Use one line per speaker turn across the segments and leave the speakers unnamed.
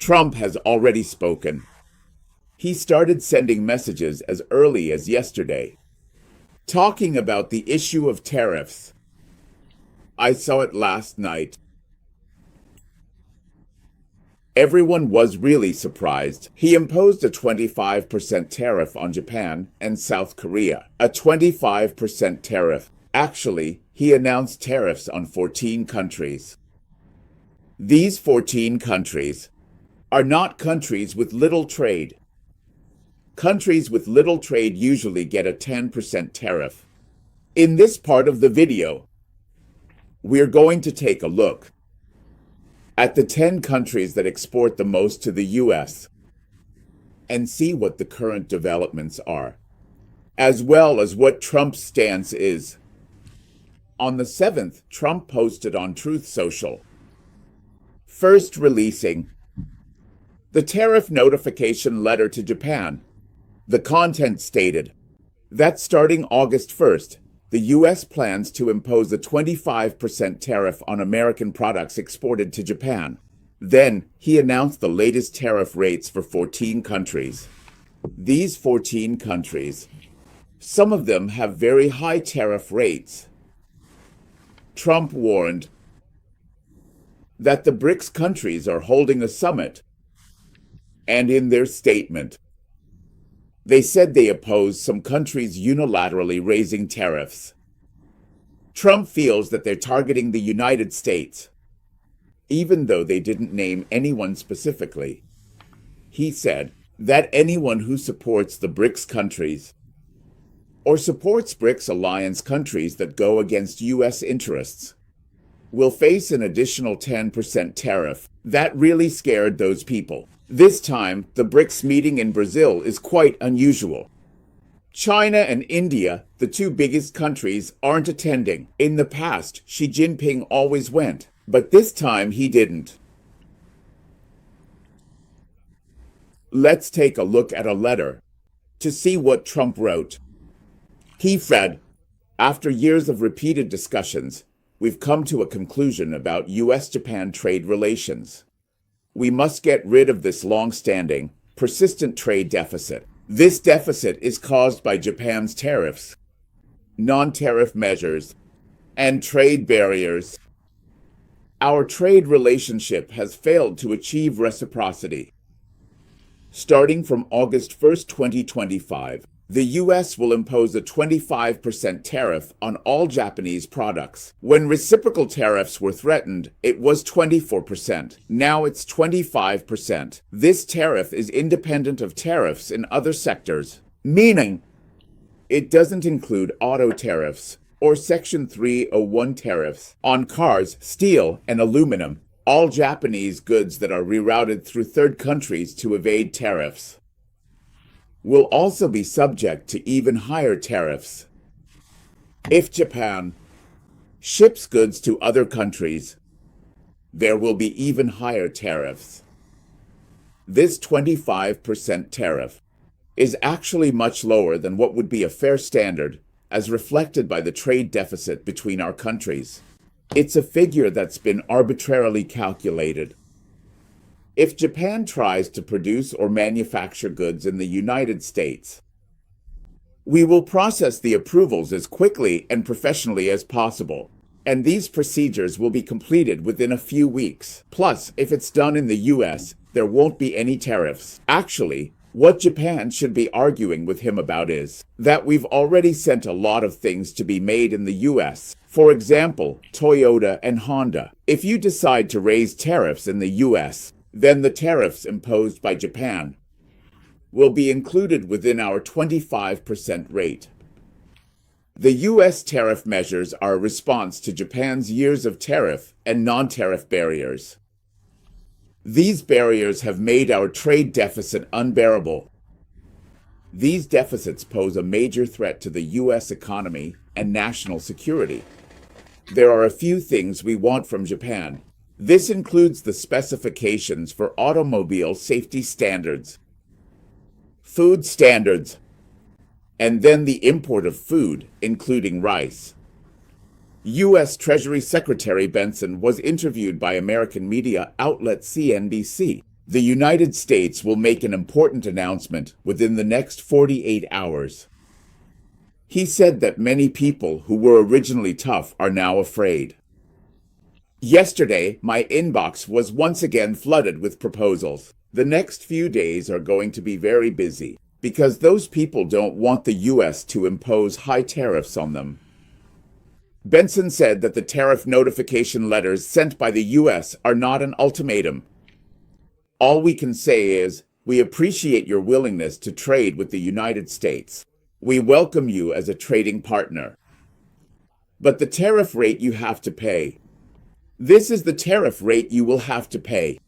Trump has already spoken. He started sending messages as early as yesterday, talking about the issue of tariffs. I saw it last night. Everyone was really surprised. He imposed a 25% tariff on Japan and South Korea. A 25% tariff. Actually, he announced tariffs on 14 countries. These 14 countries are not countries with little trade. Countries with little trade usually get a 10% tariff. In this part of the video, we're going to take a look at the 10 countries that export the most to the U.S. and see what the current developments are, as well as what Trump's stance is. On the 7th, Trump posted on Truth Social, first releasing the tariff notification letter to Japan. The content stated that starting August 1st, the U.S. plans to impose a 25% tariff on American products exported to Japan. Then, he announced the latest tariff rates for 14 countries. These 14 countries, some of them have very high tariff rates. Trump warned that the BRICS countries are holding a summit, and in their statement, they said they oppose some countries unilaterally raising tariffs. Trump feels that they're targeting the United States, even though they didn't name anyone specifically. He said that anyone who supports the BRICS countries or supports BRICS alliance countries that go against U.S. interests will face an additional 10% tariff. That really scared those people. This time, the BRICS meeting in Brazil is quite unusual. China and India, the two biggest countries, aren't attending. In the past, Xi Jinping always went, but this time he didn't. Let's take a look at a letter to see what Trump wrote. He said, after years of repeated discussions, we've come to a conclusion about U.S.-Japan trade relations. We must get rid of this long-standing, persistent trade deficit. This deficit is caused by Japan's tariffs, non-tariff measures, and trade barriers. Our trade relationship has failed to achieve reciprocity. Starting from August 1st, 2025, the U.S. will impose a 25% tariff on all Japanese products. When reciprocal tariffs were threatened, it was 24%. Now it's 25%. This tariff is independent of tariffs in other sectors, meaning it doesn't include auto tariffs or Section 301 tariffs on cars, steel, and aluminum, all Japanese goods that are rerouted through third countries to evade tariffs will also be subject to even higher tariffs. If Japan ships goods to other countries, there will be even higher tariffs. This 25% tariff is actually much lower than what would be a fair standard, as reflected by the trade deficit between our countries. It's a figure that's been arbitrarily calculated. If Japan tries to produce or manufacture goods in the United States, we will process the approvals as quickly and professionally as possible, and these procedures will be completed within a few weeks. Plus, if it's done in the U.S., there won't be any tariffs. Actually, what Japan should be arguing with him about is that we've already sent a lot of things to be made in the U.S. For example, Toyota and Honda. If you decide to raise tariffs in the U.S., then the tariffs imposed by Japan will be included within our 25% rate. The U.S. tariff measures are a response to Japan's years of tariff and non-tariff barriers. These barriers have made our trade deficit unbearable. These deficits pose a major threat to the U.S. economy and national security. There are a few things we want from Japan. This includes the specifications for automobile safety standards, food standards, and then the import of food, including rice. U.S. Treasury Secretary Benson was interviewed by American media outlet CNBC. The United States will make an important announcement within the next 48 hours. He said that many people who were originally tough are now afraid. Yesterday, my inbox was once again flooded with proposals. The next few days are going to be very busy because those people don't want the U.S. to impose high tariffs on them. Benson said that the tariff notification letters sent by the U.S. are not an ultimatum. All we can say is, we appreciate your willingness to trade with the United States. We welcome you as a trading partner. But the tariff rate you have to pay. This is the tariff rate you will have to pay.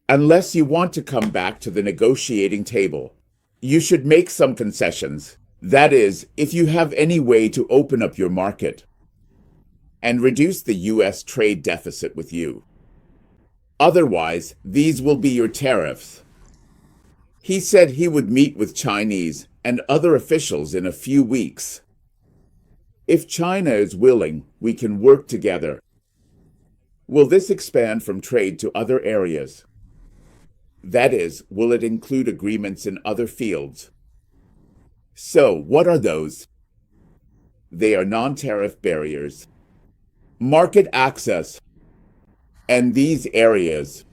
Unless you want to come back to the negotiating table, you should make some concessions. That is, if you have any way to open up your market and reduce the U.S. trade deficit with you. Otherwise, these will be your tariffs. He said he would meet with Chinese and other officials in a few weeks. If China is willing, we can work together. Will this expand from trade to other areas? That is, will it include agreements in other fields? So, what are those? They are non-tariff barriers, market access, and these areas.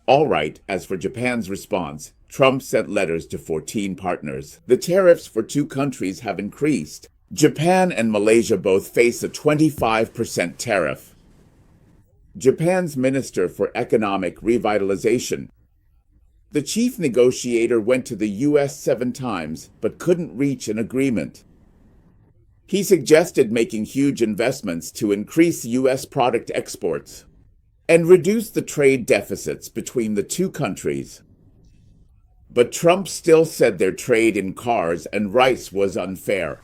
All right, as for Japan's response, Trump sent letters to 14 partners. The tariffs for two countries have increased. Japan and Malaysia both face a 25% tariff. Japan's Minister for Economic Revitalization. The chief negotiator went to the U.S. 7 times, but couldn't reach an agreement. He suggested making huge investments to increase U.S. product exports and reduce the trade deficits between the two countries. But Trump still said their trade in cars and rice was unfair.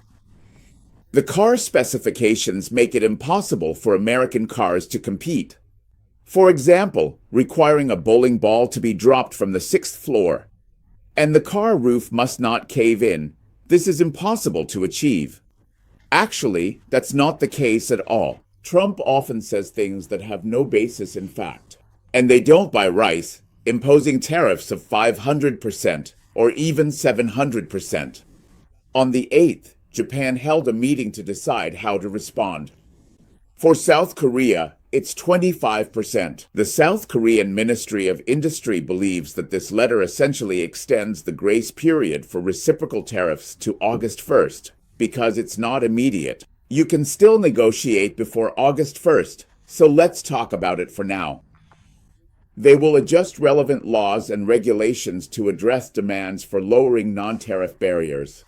The car specifications make it impossible for American cars to compete. For example, requiring a bowling ball to be dropped from the 6th floor, and the car roof must not cave in. This is impossible to achieve. Actually, that's not the case at all. Trump often says things that have no basis in fact, and they don't buy rice, imposing tariffs of 500% or even 700%. On the 8th, Japan held a meeting to decide how to respond. For South Korea, it's 25%. The South Korean Ministry of Industry believes that this letter essentially extends the grace period for reciprocal tariffs to August 1st, because it's not immediate. You can still negotiate before August 1st, so let's talk about it for now. They will adjust relevant laws and regulations to address demands for lowering non-tariff barriers.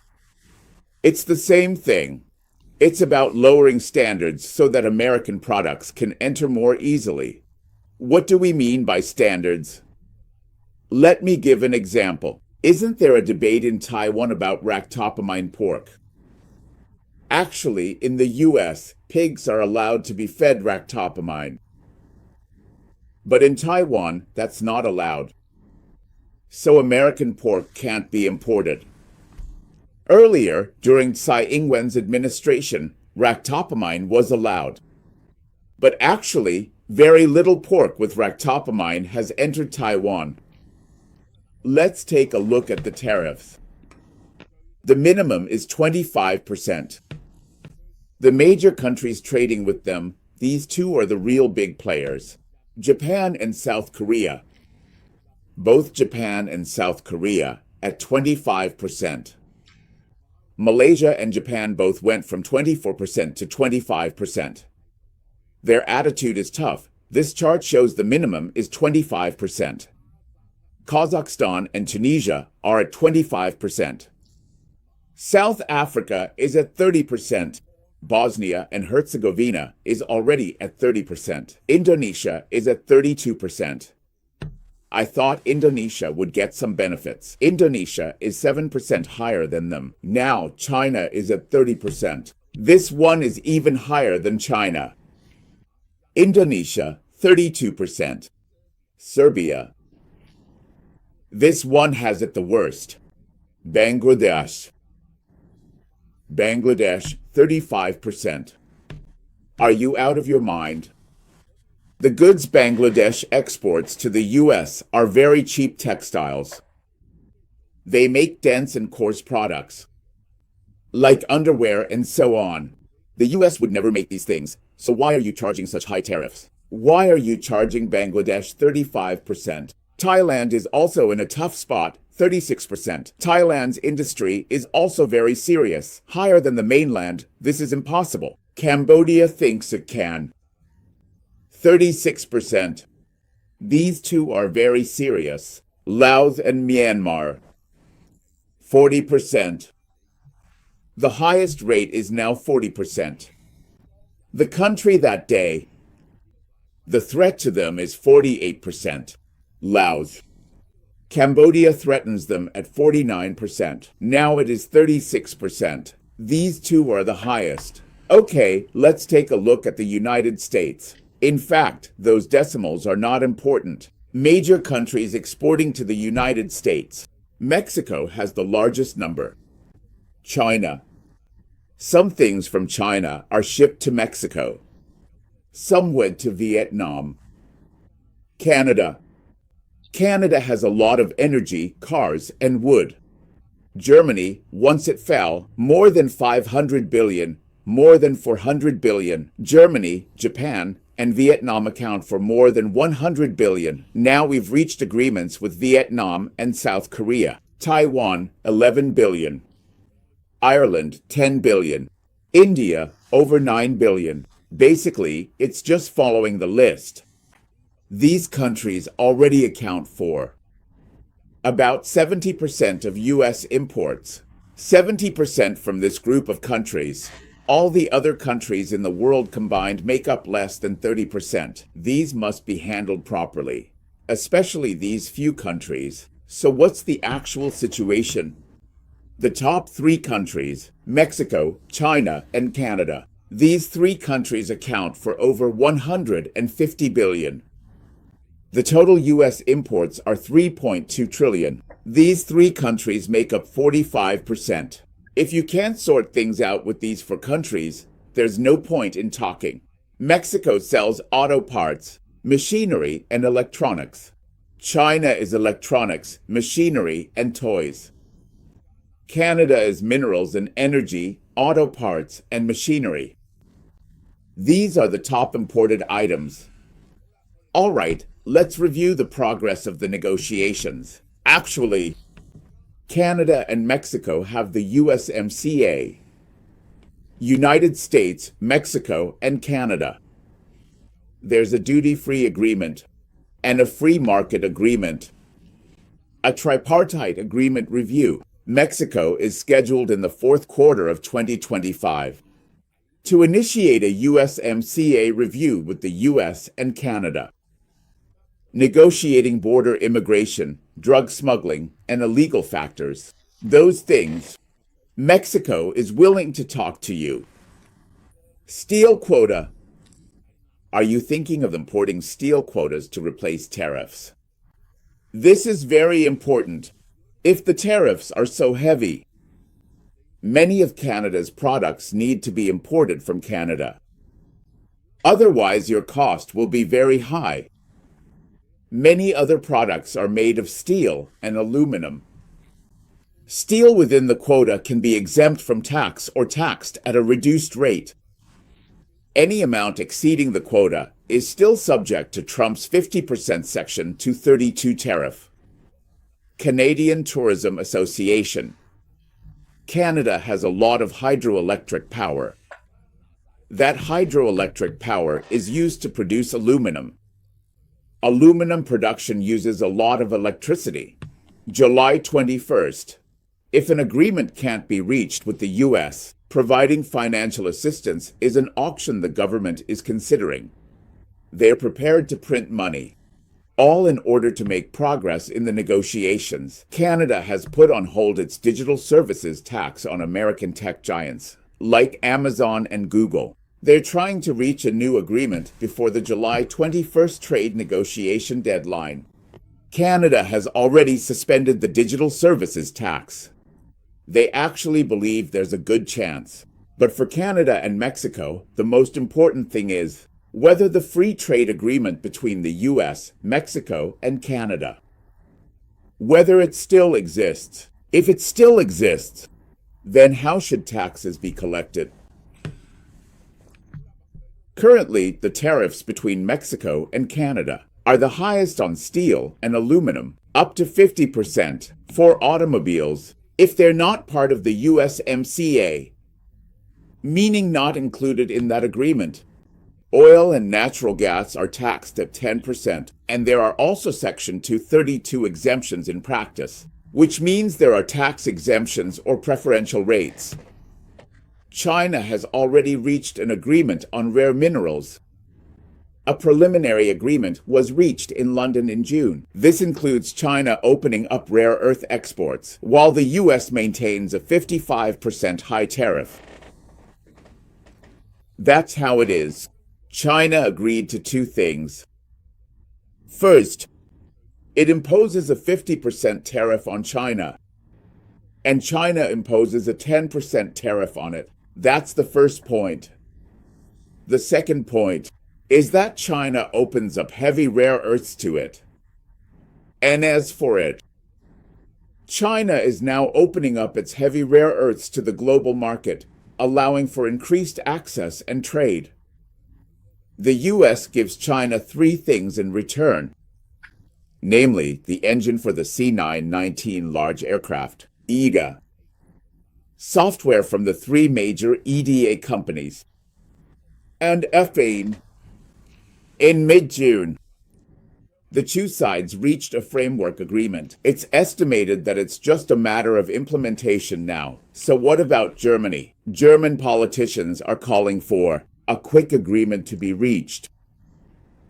It's the same thing. It's about lowering standards so that American products can enter more easily. What do we mean by standards? Let me give an example. Isn't there a debate in Taiwan about ractopamine pork? Actually, in the U.S., pigs are allowed to be fed ractopamine. But in Taiwan, that's not allowed. So American pork can't be imported. Earlier, during Tsai Ing-wen's administration, ractopamine was allowed. But actually, very little pork with ractopamine has entered Taiwan. Let's take a look at the tariffs. The minimum is 25%. The major countries trading with them, these two are the real big players. Japan and South Korea. Both Japan and South Korea at 25%. Malaysia and Japan both went from 24% to 25%. Their attitude is tough. This chart shows the minimum is 25%. Kazakhstan and Tunisia are at 25%. South Africa is at 30%. Bosnia and Herzegovina is already at 30%. Indonesia is at 32%. I thought Indonesia would get some benefits. Indonesia is 7% higher than them. Now China is at 30%. This one is even higher than China. Indonesia, 32%. Serbia. This one has it the worst. Bangladesh. Bangladesh, 35%. Are you out of your mind? The goods Bangladesh exports to the US are very cheap textiles. They make dense and coarse products, like underwear and so on. The US would never make these things, so why are you charging such high tariffs? Why are you charging Bangladesh 35%? Thailand is also in a tough spot, 36%. Thailand's industry is also very serious. Higher than the mainland, this is impossible. Cambodia thinks it can. 36%. These two are very serious. Laos and Myanmar. 40%. The highest rate is now 40%. The country that day, the threat to them is 48%. Laos. Cambodia threatens them at 49%. Now it is 36%. These two are the highest. Okay, let's take a look at the United States. In fact, those decimals are not important. Major countries exporting to the United States. Mexico has the largest number. China. Some things from China are shipped to Mexico. Some went to Vietnam. Canada. Canada has a lot of energy, cars, and wood. Germany, once it fell, more than 500 billion, more than 400 billion. Germany, Japan, and Vietnam account for more than 100 billion. Now we've reached agreements with Vietnam and South Korea. Taiwan, 11 billion. Ireland, 10 billion. India, over 9 billion. Basically, it's just following the list. These countries already account for about 70% of U.S. imports. 70% from this group of countries. All the other countries in the world combined make up less than 30%. These must be handled properly, especially these few countries. So what's the actual situation? The top three countries, Mexico, China, and Canada. These three countries account for over 150 billion. The total U.S. imports are 3.2 trillion. These three countries make up 45%. If you can't sort things out with these four countries, there's no point in talking. Mexico sells auto parts, machinery, and electronics. China is electronics, machinery, and toys. Canada is minerals and energy, auto parts, and machinery. These are the top imported items. All right, let's review the progress of the negotiations. Actually, Canada and Mexico have the USMCA. United States, Mexico, and Canada. There's a duty-free agreement and a free market agreement. A tripartite agreement review. Mexico is scheduled in the fourth quarter of 2025 to initiate a USMCA review with the US and Canada. Negotiating border immigration, drug smuggling, and illegal factors. Those things. Mexico is willing to talk to you. Steel quota. Are you thinking of importing steel quotas to replace tariffs? This is very important. If the tariffs are so heavy, many of Canada's products need to be imported from Canada. Otherwise, your cost will be very high. Many other products are made of steel and aluminum. Steel within the quota can be exempt from tax or taxed at a reduced rate. Any amount exceeding the quota is still subject to Trump's 50% Section 232 tariff. Canadian Tourism Association. Canada has a lot of hydroelectric power. That hydroelectric power is used to produce aluminum. Aluminum production uses a lot of electricity. July 21st. If an agreement can't be reached with the U.S., providing financial assistance is an option the government is considering. They are prepared to print money, all in order to make progress in the negotiations. Canada has put on hold its digital services tax on American tech giants, like Amazon and Google. They're trying to reach a new agreement before the July 21st trade negotiation deadline. Canada has already suspended the digital services tax. They actually believe there's a good chance. But for Canada and Mexico, the most important thing is whether the free trade agreement between the US, Mexico, and Canada, whether it still exists. If it still exists, then how should taxes be collected? Currently, the tariffs between Mexico and Canada are the highest on steel and aluminum, up to 50% for automobiles if they're not part of the USMCA, meaning not included in that agreement. Oil and natural gas are taxed at 10%, and there are also Section 232 exemptions in practice, which means there are tax exemptions or preferential rates. China has already reached an agreement on rare minerals. A preliminary agreement was reached in London in June. This includes China opening up rare earth exports, while the US maintains a 55% high tariff. That's how it is. China agreed to two things. First, it imposes a 50% tariff on China, and China imposes a 10% tariff on it. That's the first point. The second point is that China opens up heavy rare earths to it. And as for it, China is now opening up its heavy rare earths to the global market, allowing for increased access and trade. The US gives China three things in return, namely the engine for the C919 large aircraft, EGA, software from the three major EDA companies, and F-18. In mid-June, the two sides reached a framework agreement. It's estimated that it's just a matter of implementation now. So what about Germany? German politicians are calling for a quick agreement to be reached,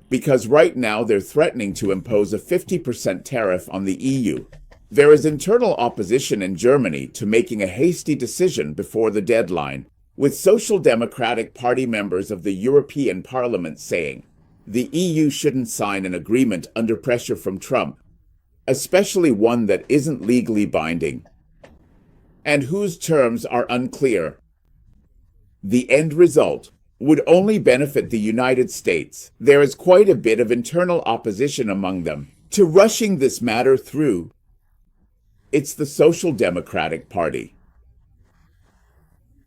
because right now they're threatening to impose a 50% tariff on the EU. There is internal opposition in Germany to making a hasty decision before the deadline, with Social Democratic Party members of the European Parliament saying the EU shouldn't sign an agreement under pressure from Trump, especially one that isn't legally binding and whose terms are unclear. The end result would only benefit the United States. There is quite a bit of internal opposition among them to rushing this matter through. It's the Social Democratic Party.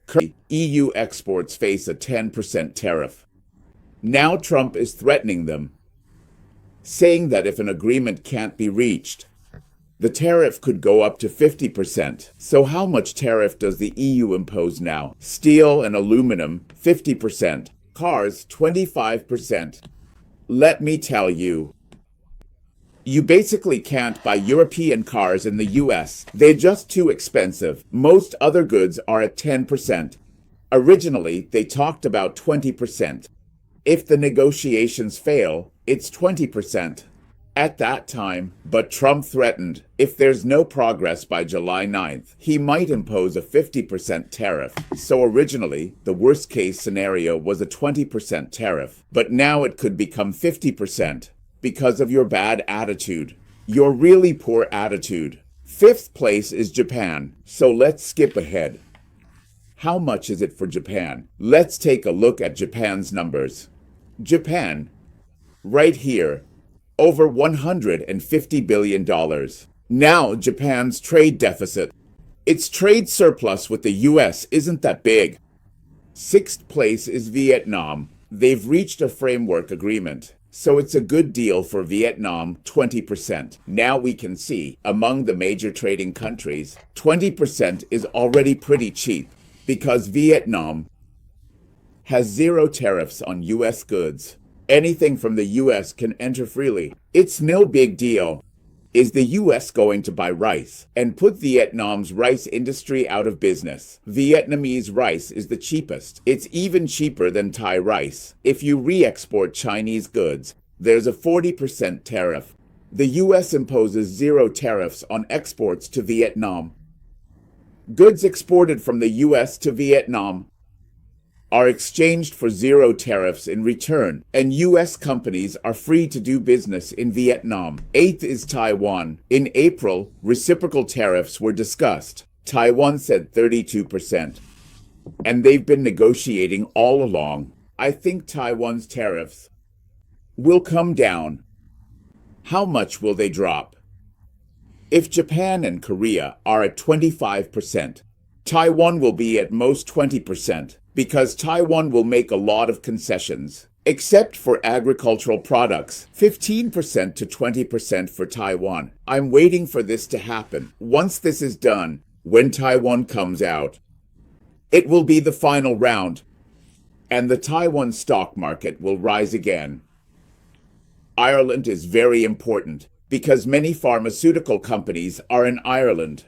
Currently, EU exports face a 10% tariff. Now Trump is threatening them, saying that if an agreement can't be reached, the tariff could go up to 50%. So how much tariff does the EU impose now? Steel and aluminum, 50%. Cars, 25%. Let me tell you, you basically can't buy European cars in the US. They're just too expensive. Most other goods are at 10%. Originally, they talked about 20%. If the negotiations fail, it's 20%. At that time, but Trump threatened if there's no progress by July 9th, he might impose a 50% tariff. So originally, the worst case scenario was a 20% tariff, but now it could become 50% because of your bad attitude. Your really poor attitude. Fifth place is Japan, so let's skip ahead. How much is it for Japan? Let's take a look at Japan's numbers. Japan, right here, over $150 billion. Now Japan's trade deficit. Its trade surplus with the US isn't that big. Sixth place is Vietnam. They've reached a framework agreement, so it's a good deal for Vietnam, 20%. Now we can see, among the major trading countries, 20% is already pretty cheap, because Vietnam has zero tariffs on US goods. Anything from the US can enter freely. It's no big deal. Is the US going to buy rice and put Vietnam's rice industry out of business? Vietnamese rice is the cheapest. It's even cheaper than Thai rice. If you re-export Chinese goods, there's a 40% tariff. The US imposes zero tariffs on exports to Vietnam. Goods exported from the US to Vietnam are exchanged for zero tariffs in return, and US companies are free to do business in Vietnam. Eighth is Taiwan. In April, reciprocal tariffs were discussed. Taiwan said 32%, and they've been negotiating all along. I think Taiwan's tariffs will come down. How much will they drop? If Japan and Korea are at 25%, Taiwan will be at most 20% because Taiwan will make a lot of concessions. Except for agricultural products, 15% to 20% for Taiwan. I'm waiting for this to happen. Once this is done, when Taiwan comes out, it will be the final round, and the Taiwan stock market will rise again. Ireland is very important because many pharmaceutical companies are in Ireland.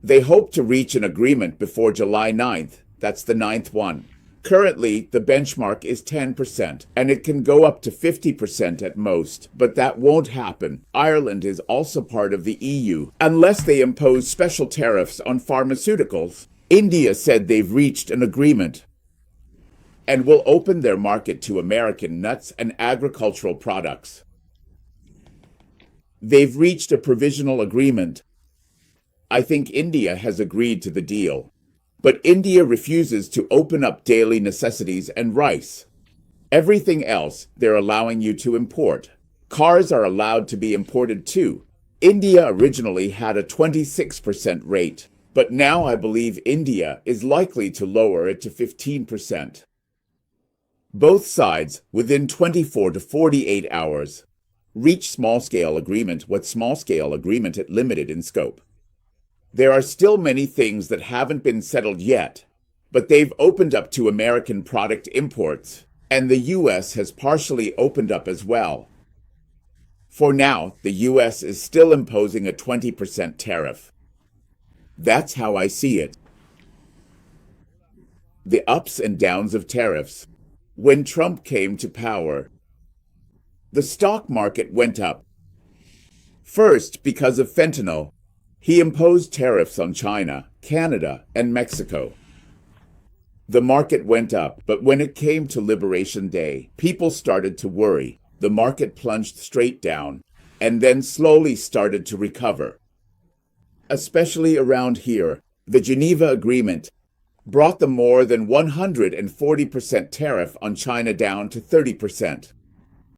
They hope to reach an agreement before July 9th. That's the 9th one. Currently, the benchmark is 10%, and it can go up to 50% at most, but that won't happen. Ireland is also part of the EU, unless they impose special tariffs on pharmaceuticals. India said they've reached an agreement and will open their market to American nuts and agricultural products. They've reached a provisional agreement. I think India has agreed to the deal. But India refuses to open up daily necessities and rice. Everything else they're allowing you to import. Cars are allowed to be imported too. India originally had a 26% rate, but now I believe India is likely to lower it to 15%. Both sides, within 24 to 48 hours, reach small-scale agreement. What small-scale agreement it limited in scope. There are still many things that haven't been settled yet, but they've opened up to American product imports, and the U.S. has partially opened up as well. For now, the U.S. is still imposing a 20% tariff. That's how I see it. The ups and downs of tariffs. When Trump came to power, the stock market went up. First, because of fentanyl. He imposed tariffs on China, Canada, and Mexico. The market went up, but when it came to Liberation Day, people started to worry. The market plunged straight down, and then slowly started to recover. Especially around here, the Geneva Agreement brought the more than 140% tariff on China down to 30%.